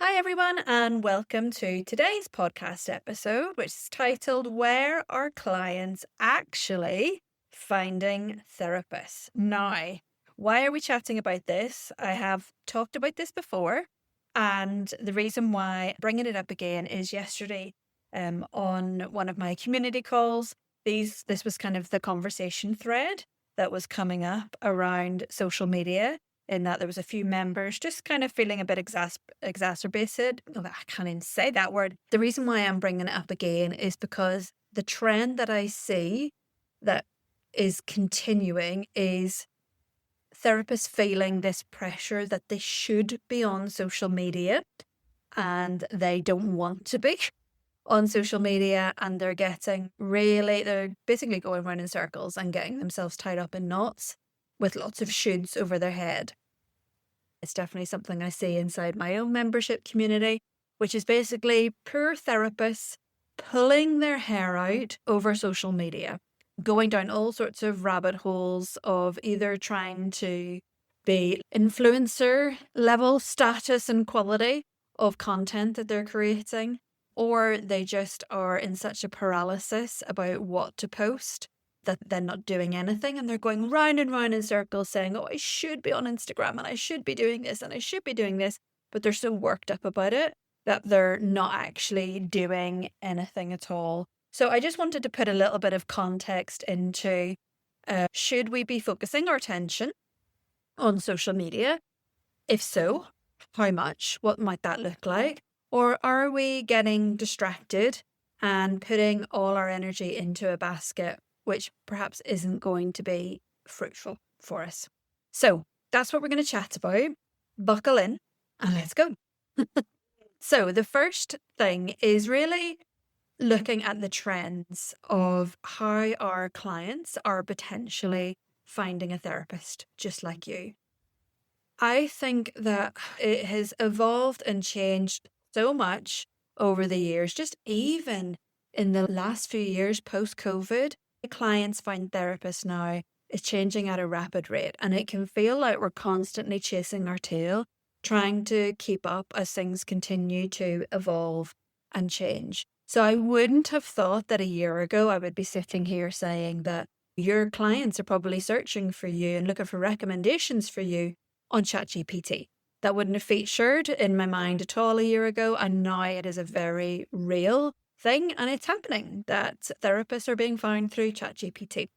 Hi, everyone, and welcome to today's podcast episode, which is titled Where Are Clients Actually Finding Therapists? Now, why are we chatting about this? I have talked about this before, and the reason why I'm bringing it up again is yesterday on one of my community calls. This was kind of the conversation thread that was coming up around social media in that there was a few members just kind of feeling a bit exacerbated. Oh, I can't even say that word. The reason why I'm bringing it up again is because the trend that I see that is continuing is therapists feeling this pressure that they should be on social media and they don't want to be on social media, and they're basically going around in circles and getting themselves tied up in knots with lots of shoulds over their head. It's definitely something I see inside my own membership community, which is basically poor therapists pulling their hair out over social media, going down all sorts of rabbit holes of either trying to be influencer level status and quality of content that they're creating, or they just are in such a paralysis about what to post that they're not doing anything, and they're going round and round in circles saying, oh, I should be on Instagram and I should be doing this and I should be doing this, but they're so worked up about it that they're not actually doing anything at all. So I just wanted to put a little bit of context into should we be focusing our attention on social media? If so, how much? What might that look like? Or are we getting distracted and putting all our energy into a basket, which perhaps isn't going to be fruitful for us? So that's what we're going to chat about. Buckle in and let's go. So the first thing is really looking at the trends of how our clients are potentially finding a therapist just like you. I think that it has evolved and changed so much over the years, just even in the last few years post-COVID. Clients find therapists now is changing at a rapid rate, and it can feel like we're constantly chasing our tail, trying to keep up as things continue to evolve and change. So I wouldn't have thought that a year ago I would be sitting here saying that your clients are probably searching for you and looking for recommendations for you on ChatGPT. That wouldn't have featured in my mind at all a year ago, and now it is a very real thing, and it's happening that therapists are being found through ChatGPT.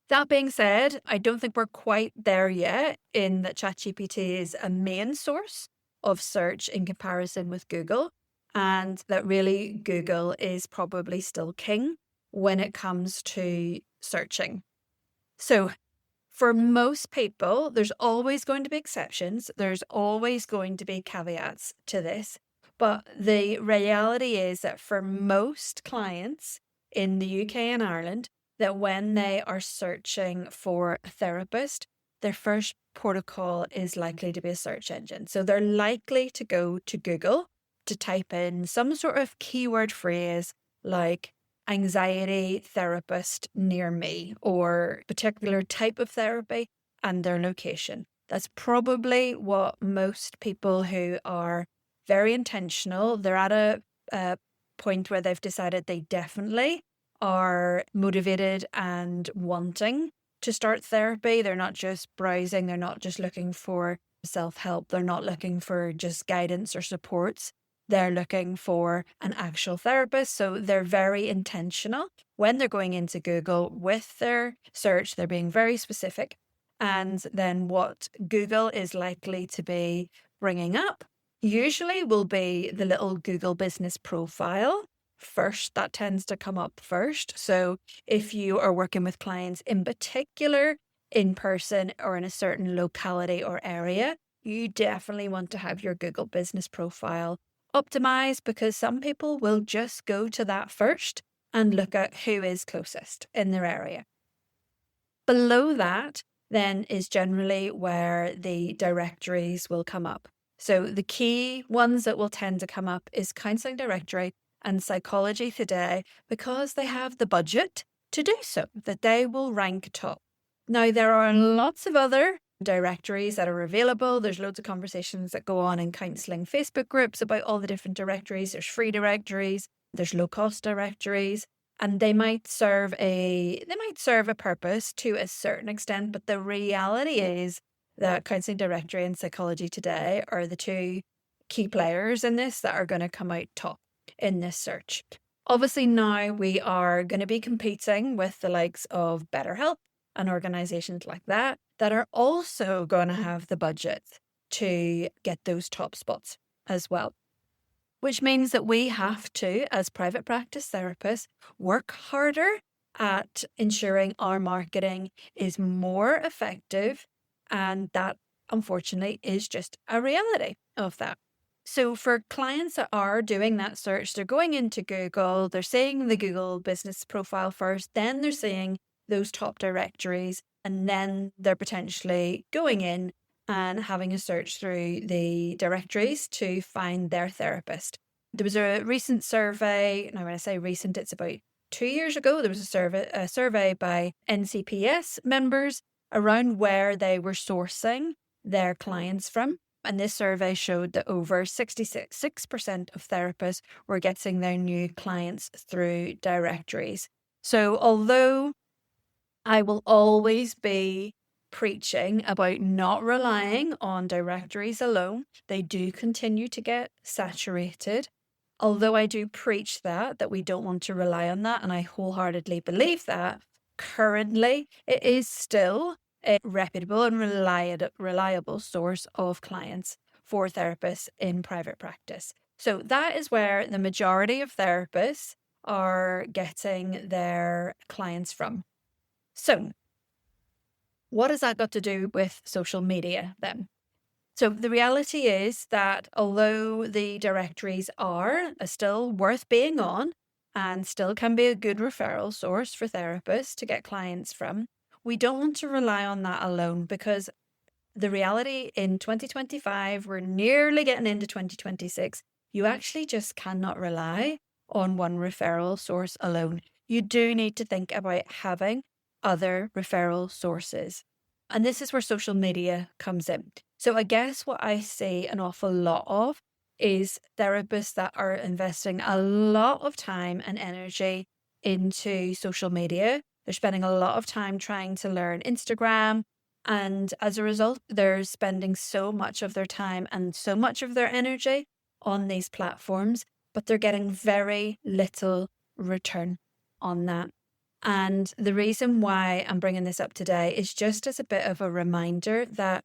That being said, I don't think we're quite there yet in that ChatGPT is a main source of search in comparison with Google, and that really Google is probably still king when it comes to searching. So for most people, there's always going to be exceptions. There's always going to be caveats to this. But the reality is that for most clients in the UK and Ireland, that when they are searching for a therapist, their first protocol is likely to be a search engine. So they're likely to go to Google to type in some sort of keyword phrase like anxiety therapist near me or particular type of therapy and their location. That's probably what most people who are very intentional, they're at a point where they've decided they definitely are motivated and wanting to start therapy. They're not just browsing, they're not just looking for self-help, they're not looking for just guidance or supports. They're looking for an actual therapist. So they're very intentional when they're going into Google with their search. They're being very specific. And then what Google is likely to be bringing up usually will be the little Google business profile first. That tends to come up first. So if you are working with clients in particular, in person or in a certain locality or area, you definitely want to have your Google business profile optimize, because some people will just go to that first and look at who is closest in their area. Below that then is generally where the directories will come up. So the key ones that will tend to come up is Counselling Directory and Psychology Today, because they have the budget to do so, that they will rank top. Now, there are lots of other directories that are available. There's loads of conversations that go on in counselling Facebook groups about all the different directories. There's free directories, there's low cost directories, and they might serve a purpose to a certain extent, but the reality is that counselling directory and Psychology Today are the two key players in this that are going to come out top in this search. Obviously, now we are going to be competing with the likes of BetterHelp and organizations like that are also going to have the budget to get those top spots as well. Which means that we have to, as private practice therapists, work harder at ensuring our marketing is more effective. And that, unfortunately, is just a reality of that. So for clients that are doing that search, they're going into Google, they're seeing the Google business profile first, then they're seeing those top directories, and then they're potentially going in and having a search through the directories to find their therapist. There was a recent survey, now when I say recent, it's about 2 years ago, there was a survey by NCPS members around where they were sourcing their clients from. And this survey showed that over 66% of therapists were getting their new clients through directories. So although I will always be preaching about not relying on directories alone, they do continue to get saturated. Although I do preach that we don't want to rely on that, and I wholeheartedly believe that, currently it is still a reputable and reliable source of clients for therapists in private practice. So that is where the majority of therapists are getting their clients from. So what has that got to do with social media then? So the reality is that although the directories are still worth being on and still can be a good referral source for therapists to get clients from, we don't want to rely on that alone, because the reality in 2025, we're nearly getting into 2026, you actually just cannot rely on one referral source alone. You do need to think about having other referral sources. And this is where social media comes in. So I guess what I see an awful lot of is therapists that are investing a lot of time and energy into social media. They're spending a lot of time trying to learn Instagram. And as a result, they're spending so much of their time and so much of their energy on these platforms, but they're getting very little return on that. And the reason why I'm bringing this up today is just as a bit of a reminder that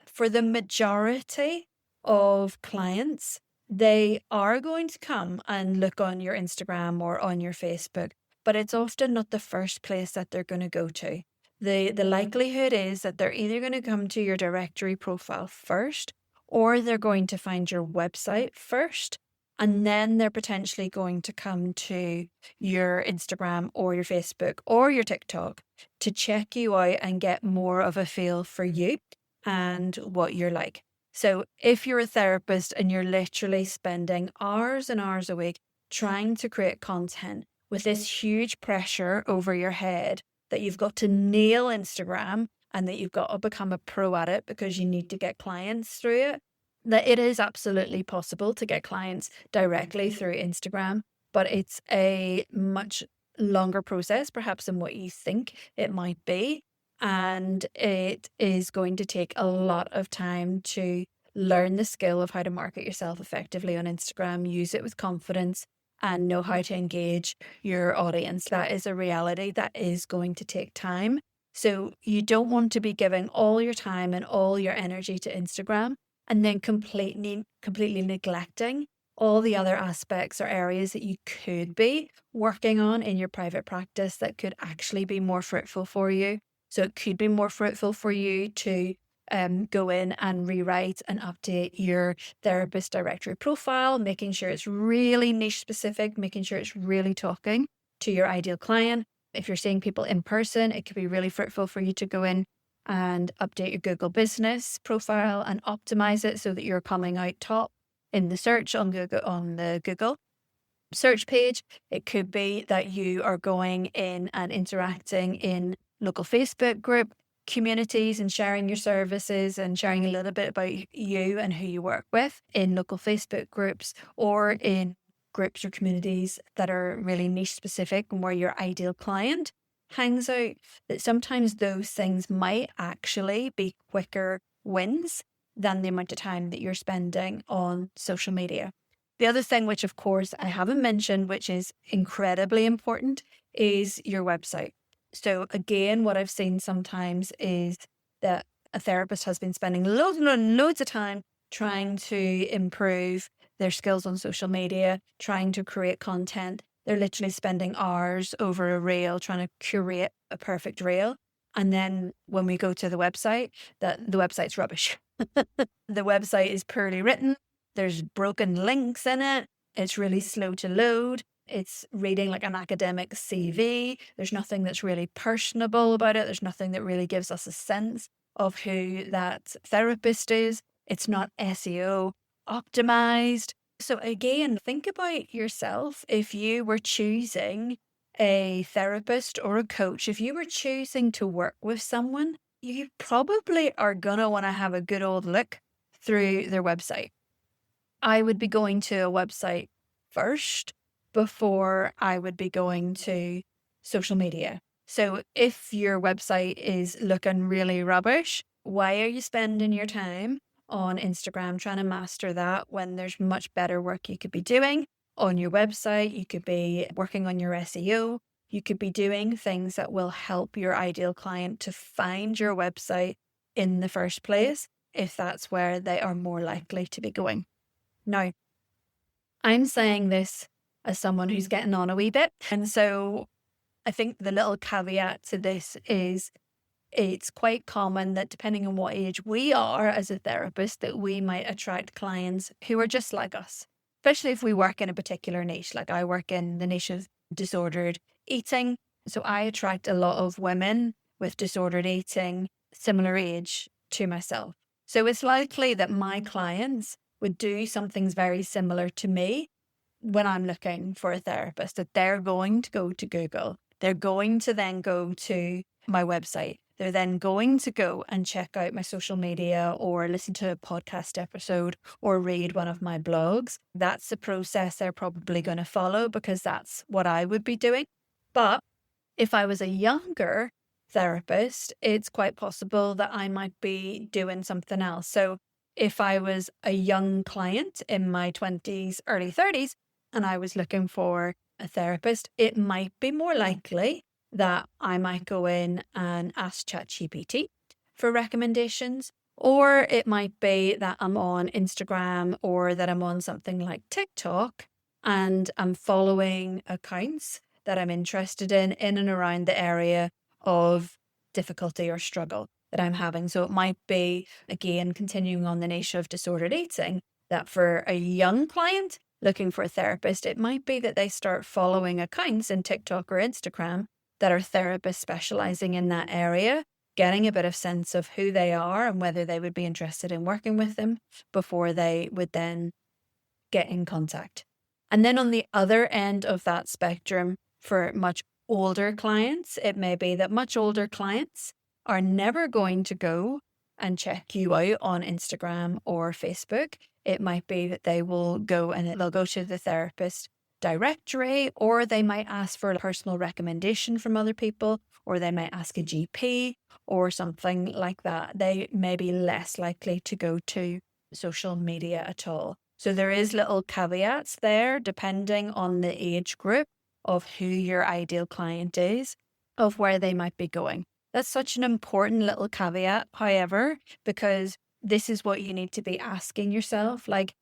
for the majority of clients, they are going to come and look on your Instagram or on your Facebook, but it's often not the first place that they're going to go to. The likelihood is that they're either going to come to your directory profile first, or they're going to find your website first, and then they're potentially going to come to your Instagram or your Facebook or your TikTok to check you out and get more of a feel for you and what you're like. So if you're a therapist and you're literally spending hours and hours a week trying to create content with this huge pressure over your head that you've got to nail Instagram and that you've got to become a pro at it because you need to get clients through it, that it is absolutely possible to get clients directly through Instagram, but it's a much longer process perhaps than what you think it might be. And it is going to take a lot of time to learn the skill of how to market yourself effectively on Instagram, use it with confidence, and know how to engage your audience. That is a reality that is going to take time. So you don't want to be giving all your time and all your energy to Instagram and then completely neglecting all the other aspects or areas that you could be working on in your private practice that could actually be more fruitful for you. So it could be more fruitful for you to go in and rewrite and update your therapist directory profile, making sure it's really niche specific, making sure it's really talking to your ideal client. If you're seeing people in person, it could be really fruitful for you to go in and update your Google business profile and optimize it so that you're coming out top in the search on the Google search page. It could be that you are going in and interacting in local Facebook group communities and sharing your services and sharing a little bit about you and who you work with in local Facebook groups or in groups or communities that are really niche specific and where your ideal client hangs out, that sometimes those things might actually be quicker wins than the amount of time that you're spending on social media. The other thing, which of course I haven't mentioned, which is incredibly important, is your website. So again, what I've seen sometimes is that a therapist has been spending loads and loads of time trying to improve their skills on social media, trying to create content. They're literally spending hours over a reel trying to curate a perfect reel. And then when we go to the website, the website's rubbish. The website is poorly written. There's broken links in it. It's really slow to load. It's reading like an academic CV. There's nothing that's really personable about it. There's nothing that really gives us a sense of who that therapist is. It's not SEO optimized. So again, think about yourself. If you were choosing a therapist or a coach, if you were choosing to work with someone, you probably are going to want to have a good old look through their website. I would be going to a website first before I would be going to social media. So if your website is looking really rubbish, why are you spending your time on Instagram trying to master that when there's much better work you could be doing on your website? You could be working on your SEO. You could be doing things that will help your ideal client to find your website in the first place, if that's where they are more likely to be going. Now, I'm saying this as someone who's getting on a wee bit. And so I think the little caveat to this is it's quite common that depending on what age we are as a therapist, that we might attract clients who are just like us, especially if we work in a particular niche. Like I work in the niche of disordered eating. So I attract a lot of women with disordered eating, similar age to myself. So it's likely that my clients would do some things very similar to me when I'm looking for a therapist, that they're going to go to Google. They're going to then go to my website. They're then going to go and check out my social media or listen to a podcast episode or read one of my blogs. That's the process they're probably going to follow because that's what I would be doing. But if I was a younger therapist, it's quite possible that I might be doing something else. So if I was a young client in my 20s, early 30s, and I was looking for a therapist, it might be more likely that I might go in and ask ChatGPT for recommendations, or it might be that I'm on Instagram or that I'm on something like TikTok and I'm following accounts that I'm interested in and around the area of difficulty or struggle that I'm having. So it might be, again, continuing on the niche of disordered eating, that for a young client looking for a therapist, it might be that they start following accounts in TikTok or Instagram that are therapists specializing in that area, getting a bit of sense of who they are and whether they would be interested in working with them before they would then get in contact. And then on the other end of that spectrum, for much older clients, it may be that much older clients are never going to go and check you out on Instagram or Facebook. It might be that they will go and they'll go to the therapist directory, or they might ask for a personal recommendation from other people, or they might ask a GP or something like that. They may be less likely to go to social media at all. So there is little caveats there depending on the age group of who your ideal client is, of where they might be going. That's such an important little caveat, however, because this is what you need to be asking yourself. Like,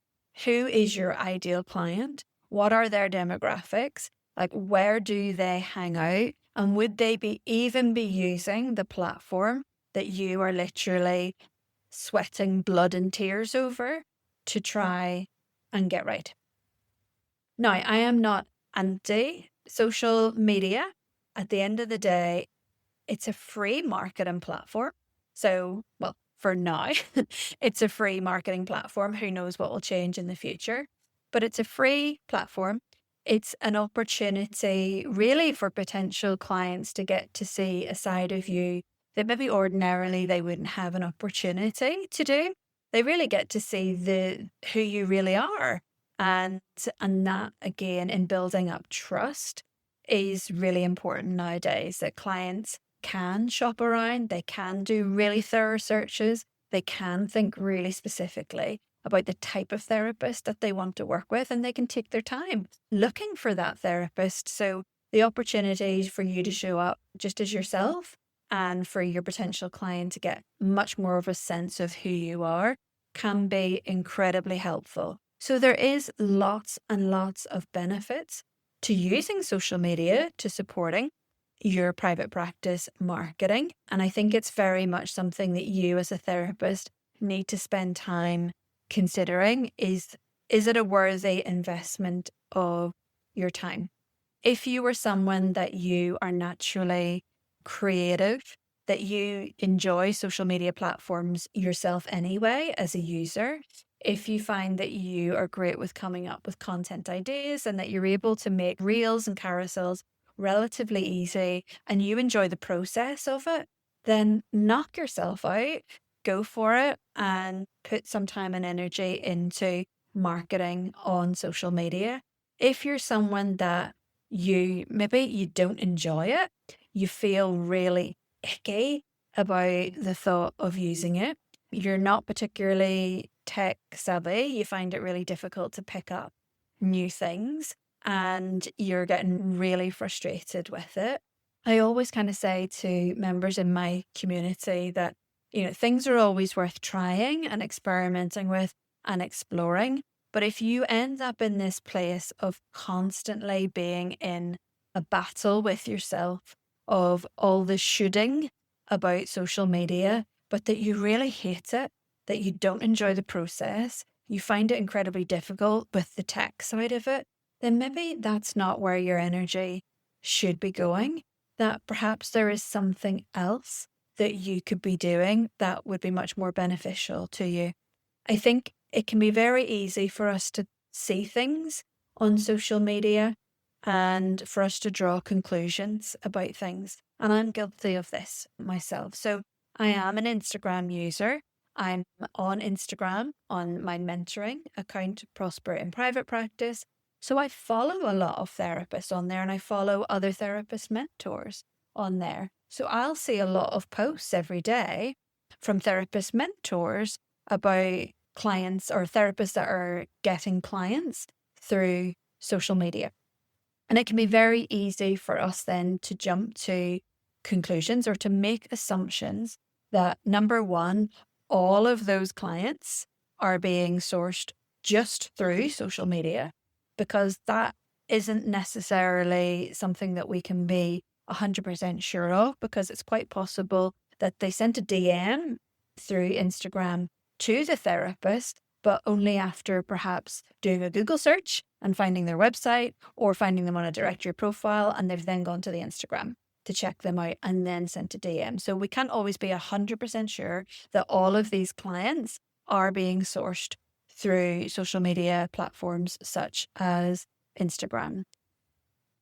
who is your ideal client? What are their demographics? Like, where do they hang out? And would they even be using the platform that you are literally sweating blood and tears over to try and get right? Now, I am not anti social media. At the end of the day, it's a free marketing platform. So, well, for now, it's a free marketing platform. Who knows what will change in the future? But it's a free platform. It's an opportunity really for potential clients to get to see a side of you that maybe ordinarily they wouldn't have an opportunity to do. They really get to see who you really are. And that again, in building up trust, is really important nowadays, that clients can shop around, they can do really thorough searches, they can think really specifically about the type of therapist that they want to work with, and they can take their time looking for that therapist. So the opportunity for you to show up just as yourself and for your potential client to get much more of a sense of who you are can be incredibly helpful. So there is lots and lots of benefits to using social media to supporting your private practice marketing. And I think it's very much something that you as a therapist need to spend time considering. Is it a worthy investment of your time? If you are someone that you are naturally creative, that you enjoy social media platforms yourself anyway as a user, if you find that you are great with coming up with content ideas and that you're able to make reels and carousels relatively easy and you enjoy the process of it, then knock yourself out, go for it, and put some time and energy into marketing on social media. If you're someone that you don't enjoy it, you feel really icky about the thought of using it, you're not particularly tech savvy, you find it really difficult to pick up new things, and you're getting really frustrated with it, I always kind of say to members in my community that, things are always worth trying and experimenting with and exploring. But if you end up in this place of constantly being in a battle with yourself, of all the shooting about social media, but that you really hate it, that you don't enjoy the process, you find it incredibly difficult with the tech side of it, then maybe that's not where your energy should be going. That perhaps there is something else that you could be doing that would be much more beneficial to you. I think it can be very easy for us to see things on social media and for us to draw conclusions about things. And I'm guilty of this myself. So I am an Instagram user. I'm on Instagram on my mentoring account, Prosper in Private Practice. So I follow a lot of therapists on there, and I follow other therapist mentors on there. So I'll see a lot of posts every day from therapist mentors about clients or therapists that are getting clients through social media. And it can be very easy for us then to jump to conclusions or to make assumptions that, number one, all of those clients are being sourced just through social media, because that isn't necessarily something that we can be 100% sure of, because it's quite possible that they sent a DM through Instagram to the therapist, but only after perhaps doing a Google search and finding their website or finding them on a directory profile, and they've then gone to the Instagram to check them out and then sent a DM. So we can't always be 100% sure that all of these clients are being sourced through social media platforms such as Instagram.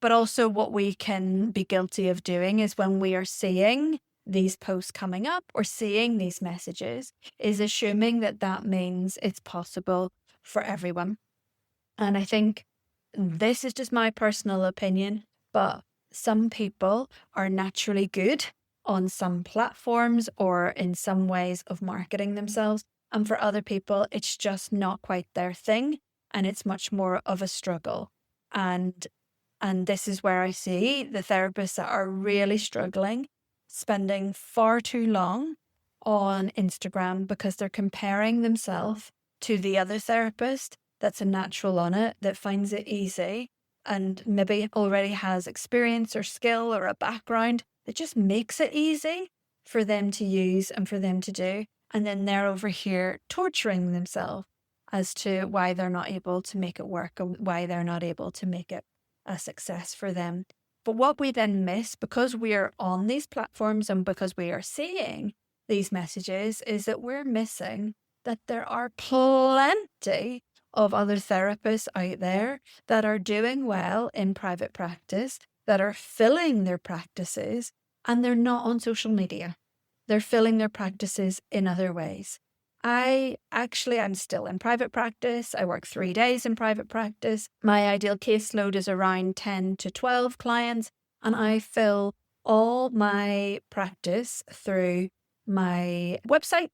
But also what we can be guilty of doing is, when we are seeing these posts coming up or seeing these messages, is assuming that that means it's possible for everyone. And I think this is just my personal opinion, but some people are naturally good on some platforms or in some ways of marketing themselves. And for other people, it's just not quite their thing. And it's much more of a struggle. And this is where I see the therapists that are really struggling, spending far too long on Instagram because they're comparing themselves to the other therapist that's a natural on it, that finds it easy and maybe already has experience or skill or a background that just makes it easy for them to use and for them to do. And then they're over here torturing themselves as to why they're not able to make it work or why they're not able to make it a success for them. But what we then miss, because we are on these platforms and because we are seeing these messages, is that we're missing that there are plenty of other therapists out there that are doing well in private practice, that are filling their practices, and they're not on social media. they're filling their practices in other ways. I'm still in private practice. I work 3 days in private practice. My ideal caseload is around 10 to 12 clients, and I fill all my practice through my website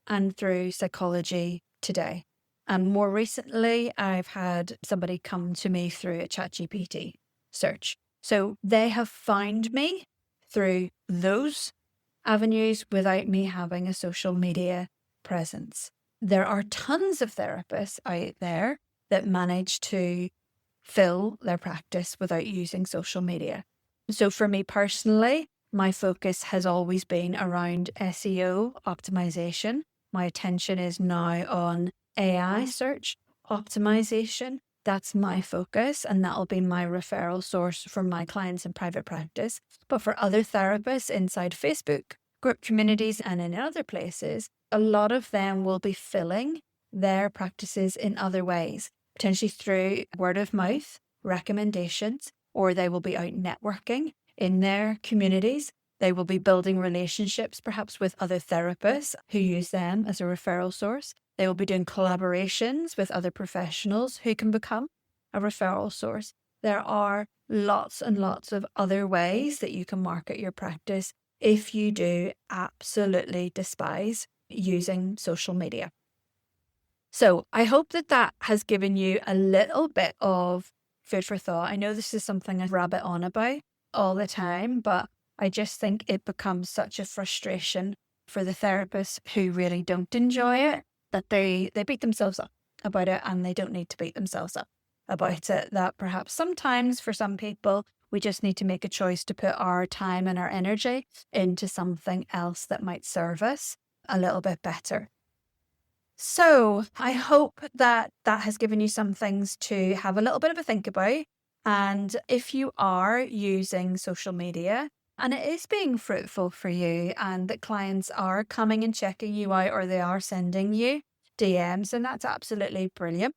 and through Psychology Today. And more recently, I've had somebody come to me through a ChatGPT search. So they have found me through those avenues without me having a social media presence. There are tons of therapists out there that manage to fill their practice without using social media. So for me personally, my focus has always been around SEO optimization. My attention is now on AI search optimization. That's my focus, and that'll be my referral source for my clients in private practice. But for other therapists inside Facebook group communities and in other places, a lot of them will be filling their practices in other ways, potentially through word of mouth, recommendations, or they will be out networking in their communities. They will be building relationships, perhaps with other therapists who use them as a referral source. They will be doing collaborations with other professionals who can become a referral source. There are lots and lots of other ways that you can market your practice if you do absolutely despise using social media. So I hope that has given you a little bit of food for thought. I know this is something I rabbit on about all the time, but I just think it becomes such a frustration for the therapists who really don't enjoy it, that they beat themselves up about it, and they don't need to beat themselves up about it. That perhaps sometimes for some people, we just need to make a choice to put our time and our energy into something else that might serve us a little bit better. So I hope that has given you some things to have a little bit of a think about. And if you are using social media and it is being fruitful for you, and that clients are coming and checking you out, or they are sending you DMs, and that's absolutely brilliant.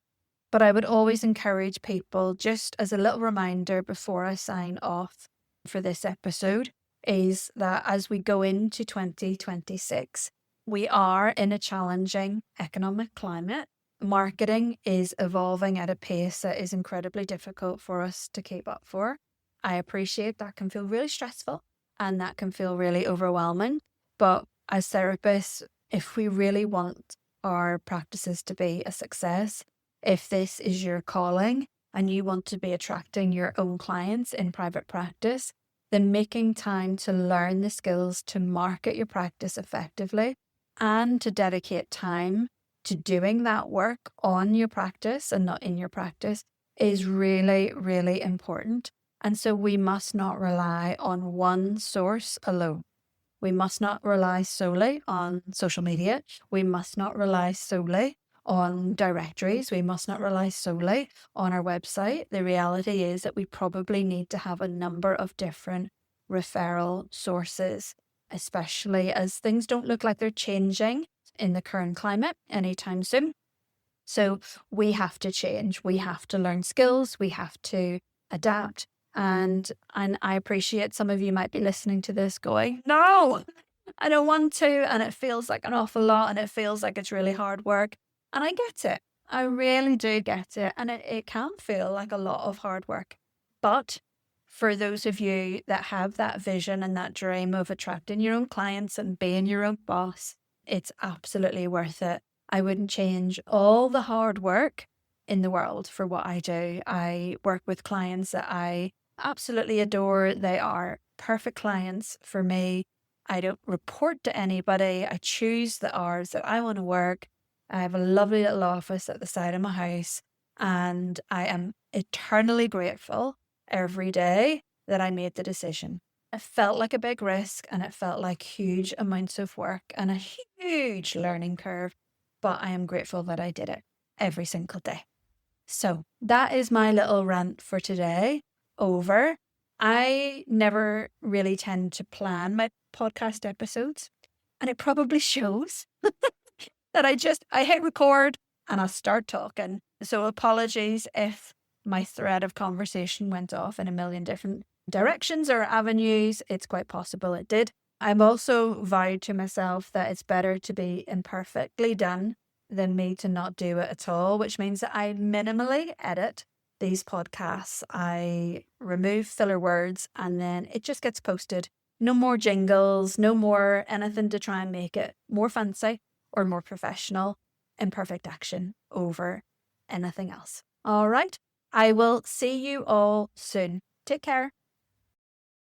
But I would always encourage people, just as a little reminder before I sign off for this episode, is that as we go into 2026, we are in a challenging economic climate. Marketing is evolving at a pace that is incredibly difficult for us to keep up for. I appreciate that can feel really stressful and that can feel really overwhelming. But as therapists, if we really want our practices to be a success, if this is your calling and you want to be attracting your own clients in private practice, then making time to learn the skills to market your practice effectively and to dedicate time to doing that work on your practice and not in your practice is really, really important. And so we must not rely on one source alone. We must not rely solely on social media. We must not rely solely on directories. We must not rely solely on our website. The reality is that we probably need to have a number of different referral sources, especially as things don't look like they're changing in the current climate anytime soon. So we have to change. We have to learn skills. We have to adapt. And I appreciate some of you might be listening to this going, no, I don't want to. And it feels like an awful lot, and it feels like it's really hard work. And I get it. I really do get it. And it can feel like a lot of hard work. But for those of you that have that vision and that dream of attracting your own clients and being your own boss, it's absolutely worth it. I wouldn't change all the hard work in the world for what I do. I work with clients that I absolutely adore. They are perfect clients for me. I don't report to anybody. I choose the hours that I want to work. I have a lovely little office at the side of my house, and I am eternally grateful every day that I made the decision. It felt like a big risk, and it felt like huge amounts of work and a huge learning curve, but I am grateful that I did it every single day. So that is my little rant for today. Over. I never really tend to plan my podcast episodes, and it probably shows that I hit record and I start talking. So apologies if my thread of conversation went off in a million different directions or avenues. It's quite possible it did. I'm also vowed to myself that it's better to be imperfectly done than me to not do it at all, which means that I minimally edit these podcasts. I remove filler words and then it just gets posted. No more jingles, no more anything to try and make it more fancy or more professional. Imperfect action over anything else. All right. I will see you all soon. Take care.